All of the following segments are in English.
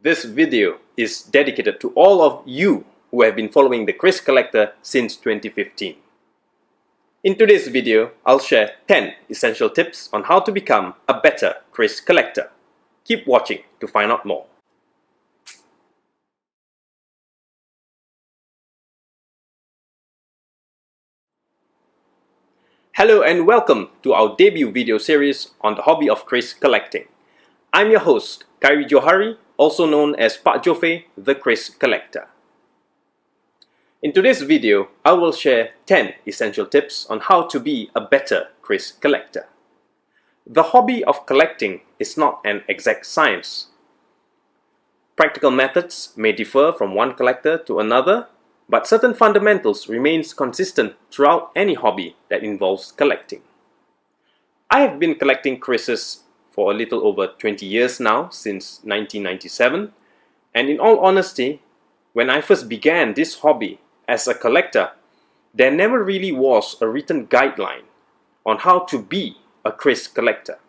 This video is dedicated to all of you who have been following the Keris Collector since 2015. In today's video, I'll share 10 essential tips on how to become a better Keris Collector. Keep watching to find out more. Hello and welcome to our debut video series on the hobby of Keris collecting. I'm your host, Khairi Johari, also known as Pak JoFe, the Keris Collector. In today's video, I will share 10 essential tips on how to be a better Keris collector. The hobby of collecting is not an exact science. Practical methods may differ from one collector to another, but certain fundamentals remain consistent throughout any hobby that involves collecting. I have been collecting Kerises for a little over 20 years now, since 1997, and in all honesty, when I first began this hobby as a collector, there never really was a written guideline on how to be a Keris collector.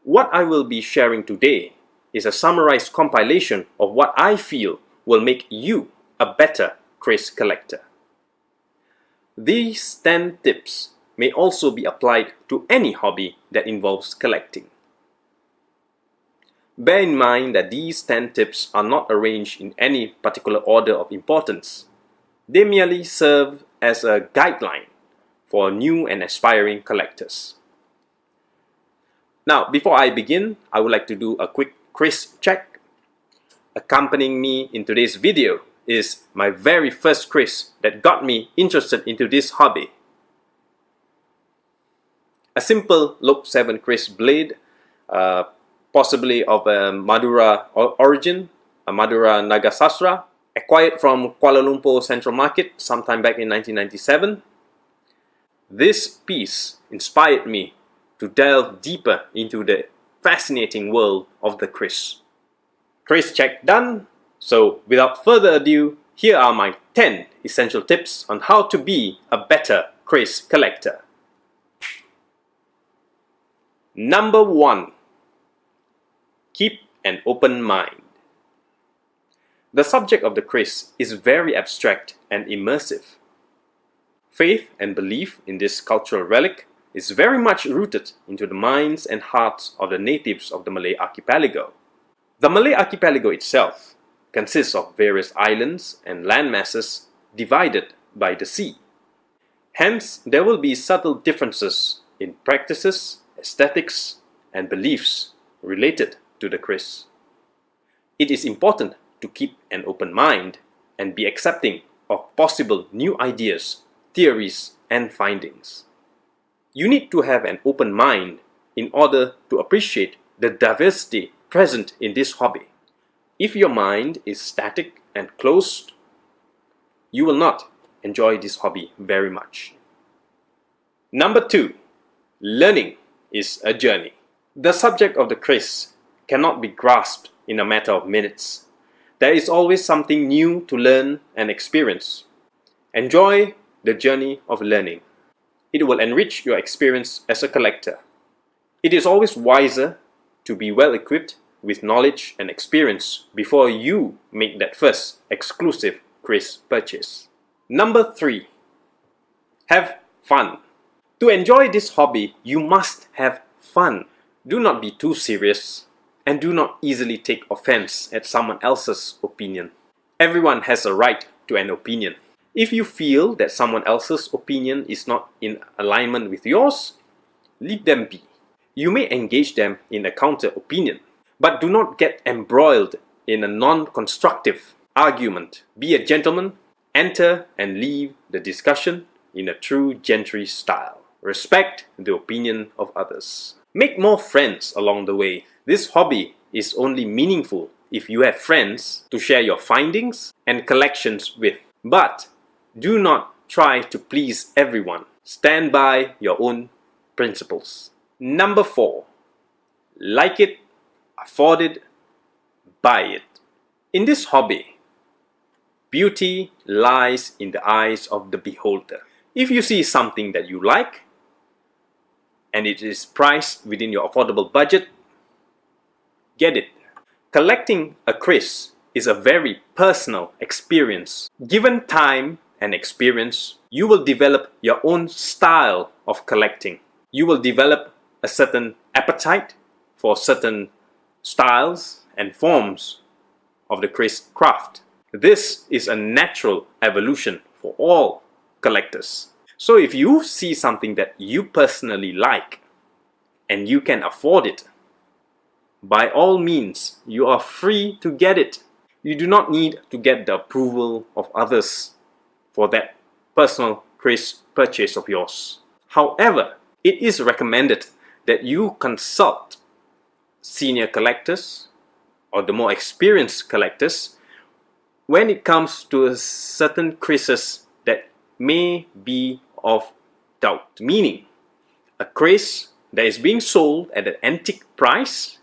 What I will be sharing today is a summarized compilation of what I feel will make you a better Keris collector. These 10 tips may also be applied to any hobby that involves collecting. Bear in mind that these 10 tips are not arranged in any particular order of importance. They merely serve as a guideline for new and aspiring collectors. Now, before I begin, I would like to do a quick Keris check. Accompanying me in today's video is my very first Keris that got me interested into this hobby. A simple Lok 7 Keris blade, possibly of a Madura origin, a Madura Nagasastra, acquired from Kuala Lumpur Central Market sometime back in 1997. This piece inspired me to delve deeper into the fascinating world of the Keris. Keris check done. So without further ado, here are my 10 essential tips on how to be a better Keris collector. Number 1. Keep an open mind. The subject of the Keris is very abstract and immersive. Faith and belief in this cultural relic is very much rooted into the minds and hearts of the natives of the Malay archipelago. The Malay archipelago itself consists of various islands and land masses divided by the sea. Hence, there will be subtle differences in practices, aesthetics, and beliefs related to the Keris. It is important to keep an open mind and be accepting of possible new ideas, theories, and findings. You need to have an open mind in order to appreciate the diversity present in this hobby. If your mind is static and closed, you will not enjoy this hobby very much. Number 2. Learning is a journey. The subject of the Keris cannot be grasped in a matter of minutes. There is always something new to learn and experience. Enjoy the journey of learning. It will enrich your experience as a collector. It is always wiser to be well equipped with knowledge and experience before you make that first exclusive Keris purchase. Number 3. Have fun. To enjoy this hobby, you must have fun. Do not be too serious and do not easily take offense at someone else's opinion. Everyone has a right to an opinion. If you feel that someone else's opinion is not in alignment with yours, leave them be. You may engage them in a counter opinion, but do not get embroiled in a non-constructive argument. Be a gentleman, enter and leave the discussion in a true gentry style. Respect the opinion of others. Make more friends along the way. This hobby is only meaningful if you have friends to share your findings and collections with. But do not try to please everyone. Stand by your own principles. Number 4. Like it, afford it, buy it. In this hobby, beauty lies in the eyes of the beholder. If you see something that you like, and it is priced within your affordable budget, get it. Collecting a Keris is a very personal experience. Given time and experience, you will develop your own style of collecting. You will develop a certain appetite for certain styles and forms of the Keris craft. This is a natural evolution for all collectors. So if you see something that you personally like and you can afford it, by all means, you are free to get it. You do not need to get the approval of others for that personal Keris purchase of yours. However, it is recommended that you consult senior collectors or the more experienced collectors when it comes to certain Kerises that may be of doubt. Meaning, a Keris that is being sold at an antique price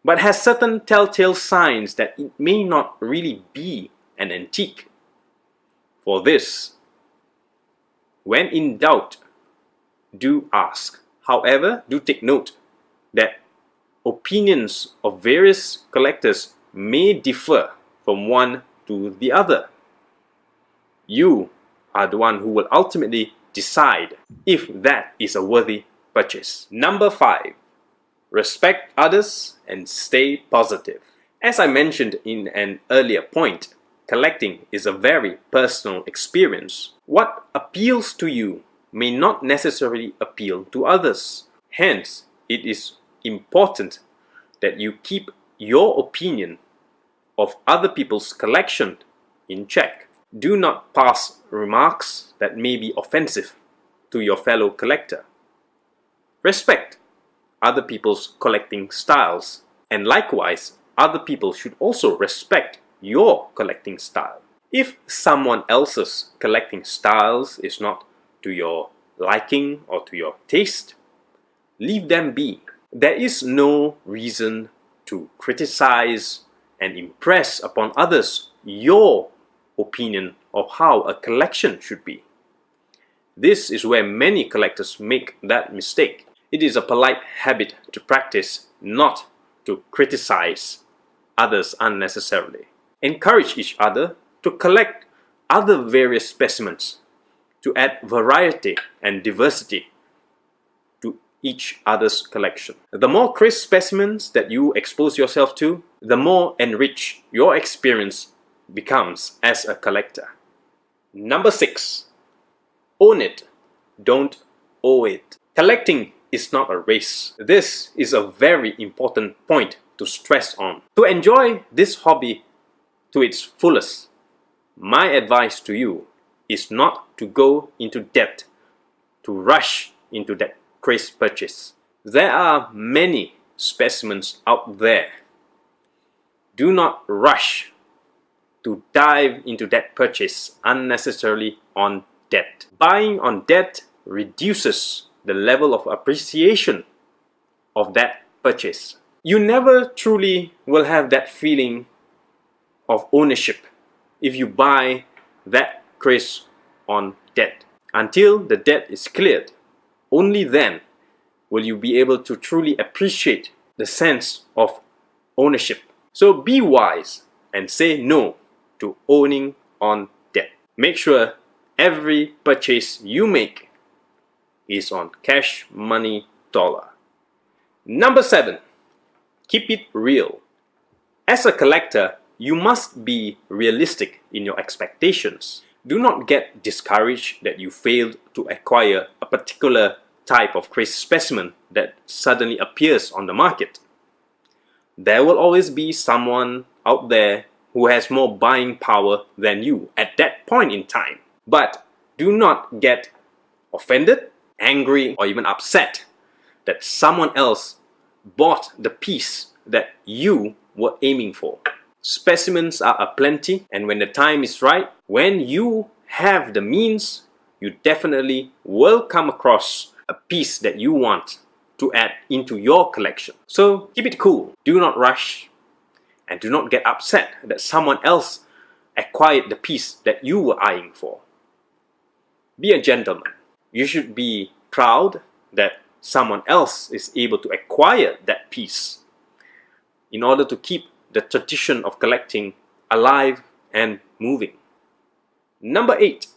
but has certain telltale signs that it may not really be an antique. For this, when in doubt, do ask. However, do take note that opinions of various collectors may differ from one to the other. You are the one who will ultimately decide if that is a worthy purchase. Number 5. Respect others and stay positive. As I mentioned in an earlier point, collecting is a very personal experience. What appeals to you may not necessarily appeal to others. Hence, it is important that you keep your opinion of other people's collection in check. Do not pass remarks that may be offensive to your fellow collector. Respect other people's collecting styles, and likewise, other people should also respect your collecting style. If someone else's collecting styles is not to your liking or to your taste, leave them be. There is no reason to criticize and impress upon others your opinion of how a collection should be. This is where many collectors make that mistake. It is a polite habit to practice not to criticize others unnecessarily. Encourage each other to collect other various specimens to add variety and diversity to each other's collection. The more Keris specimens that you expose yourself to, the more enriched your experience becomes as a collector. Number 6. Own it, don't owe it. Collecting is not a race. This is a very important point to stress on. To enjoy this hobby to its fullest, my advice to you is not to go into debt, to rush into that Keris purchase. There are many specimens out there. Do not rush to dive into that purchase unnecessarily on debt. Buying on debt reduces the level of appreciation of that purchase. You never truly will have that feeling of ownership if you buy that Keris on debt. Until the debt is cleared, only then will you be able to truly appreciate the sense of ownership. So be wise and say no to owning on debt. Make sure every purchase you make is on cash money dollar. Number 7. Keep it real. As a collector, you must be realistic in your expectations. Do not get discouraged that you failed to acquire a particular type of Keris specimen that suddenly appears on the market. There will always be someone out there who has more buying power than you at that point in time. But do not get offended, angry, or even upset that someone else bought the piece that you were aiming for. Specimens are aplenty, and when the time is right, when you have the means, you definitely will come across a piece that you want to add into your collection. So keep it cool, do not rush, and do not get upset that someone else acquired the piece that you were eyeing for. Be a gentleman. You should be proud that someone else is able to acquire that piece in order to keep the tradition of collecting alive and moving. Number 8.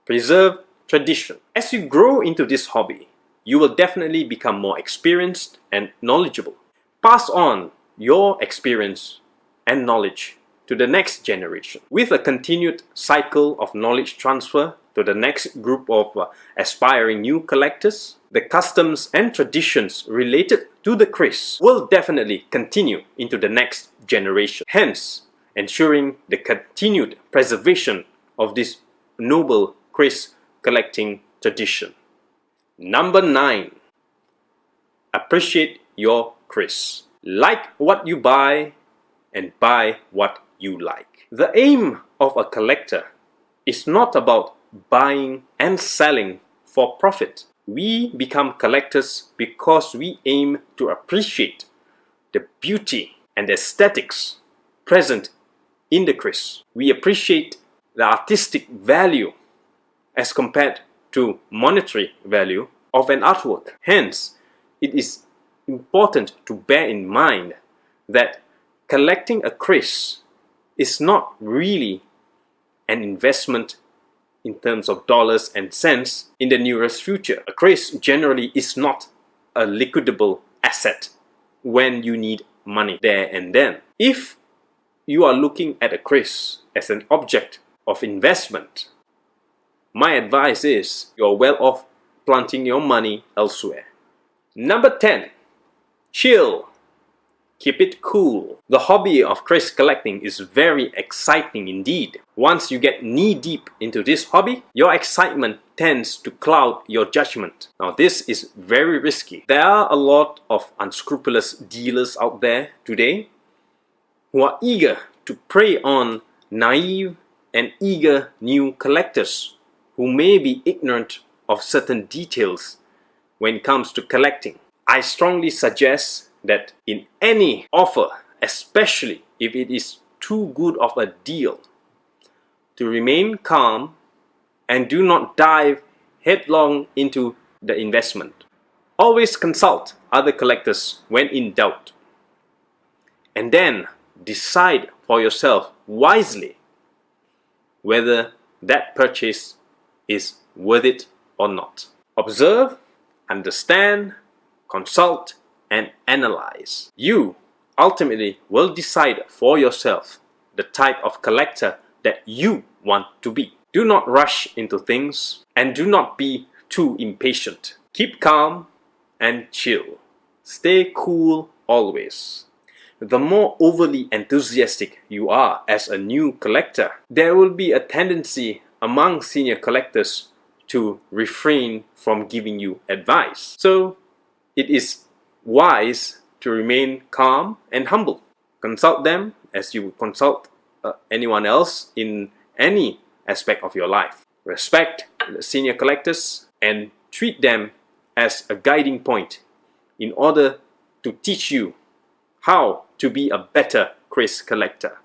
Preserve tradition. As you grow into this hobby, you will definitely become more experienced and knowledgeable. Pass on your experience and knowledge to the next generation. With a continued cycle of knowledge transfer to the next group of aspiring new collectors, the customs and traditions related to the Keris will definitely continue into the next generation, hence ensuring the continued preservation of this noble Keris collecting tradition. Number 9. Appreciate your Keris. Like what you buy and buy what you like. The aim of a collector is not about buying and selling for profit. We become collectors because we aim to appreciate the beauty and aesthetics present in the Keris. We appreciate the artistic value as compared to monetary value of an artwork. Hence, it is important to bear in mind that collecting a Keris is not really an investment in terms of dollars and cents in the nearest future. A Keris generally is not a liquidable asset when you need money there and then. If you are looking at a Keris as an object of investment, my advice is you are well off planting your money elsewhere. Number 10. Chill. Keep it cool. The hobby of Keris collecting is very exciting indeed. Once you get knee-deep into this hobby, your excitement tends to cloud your judgment. Now this is very risky. There are a lot of unscrupulous dealers out there today who are eager to prey on naive and eager new collectors who may be ignorant of certain details when it comes to collecting. I strongly suggest that in any offer, especially if it is too good of a deal, to remain calm and do not dive headlong into the investment. Always consult other collectors when in doubt, and then decide for yourself wisely whether that purchase is worth it or not. Observe, understand, consult, and analyze. You ultimately will decide for yourself the type of collector that you want to be. Do not rush into things and do not be too impatient. Keep calm and chill. Stay cool always. The more overly enthusiastic you are as a new collector, there will be a tendency among senior collectors to refrain from giving you advice. So it is wise to remain calm and humble. Consult them as you would consult anyone else in any aspect of your life. Respect the senior collectors and treat them as a guiding point in order to teach you how to be a better Keris collector.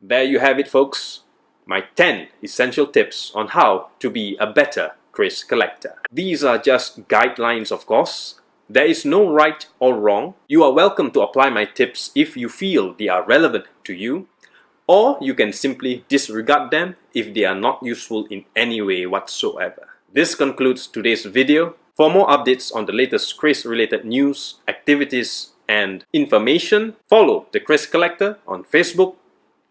There you have it, folks. My 10 essential tips on how to be a better Keris collector. These are just guidelines, of course. There is no right or wrong. You are welcome to apply my tips if you feel they are relevant to you, or you can simply disregard them if they are not useful in any way whatsoever. This concludes today's video. For more updates on the latest Keris related news, activities, and information, follow the Keris Collector on Facebook,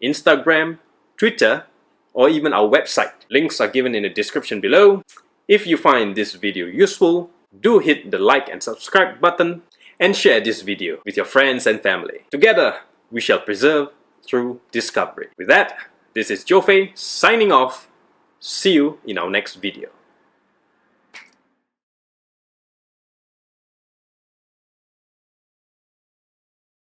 Instagram, Twitter, or even our website. Links are given in the description below. If you find this video useful, do hit the like and subscribe button and share this video with your friends and family. Together, we shall preserve through discovery. With that, this is JoFe signing off. See you in our next video.